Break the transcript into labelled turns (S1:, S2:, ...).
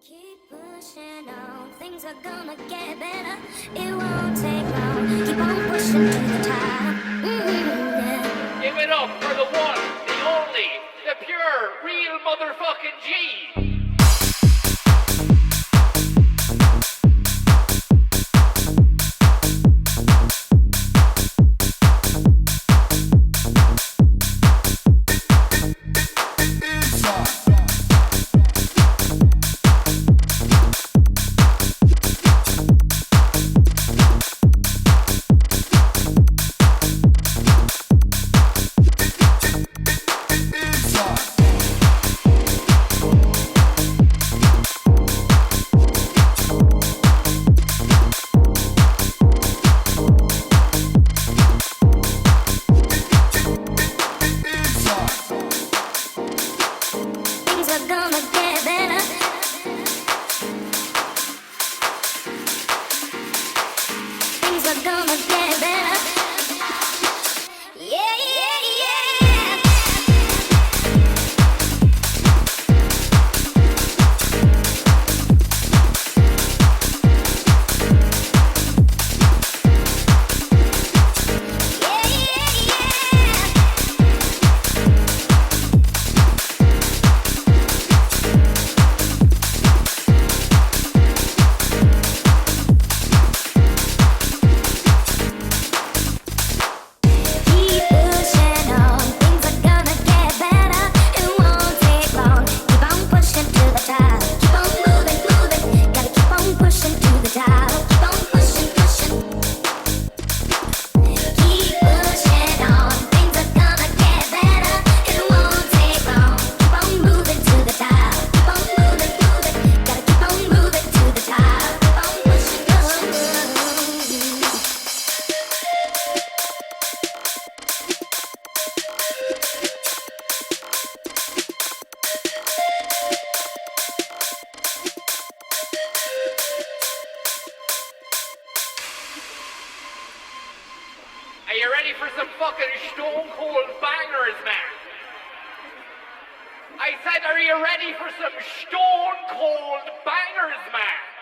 S1: Keep pushing on, things are gonna get better. It won't take long. Keep on pushing to the top. Yeah.
S2: Give it up for the one, the only, the pure, real motherfucking G. Are you ready for some fucking stone cold bangers, man? I said, are you ready for some stone cold bangers, man?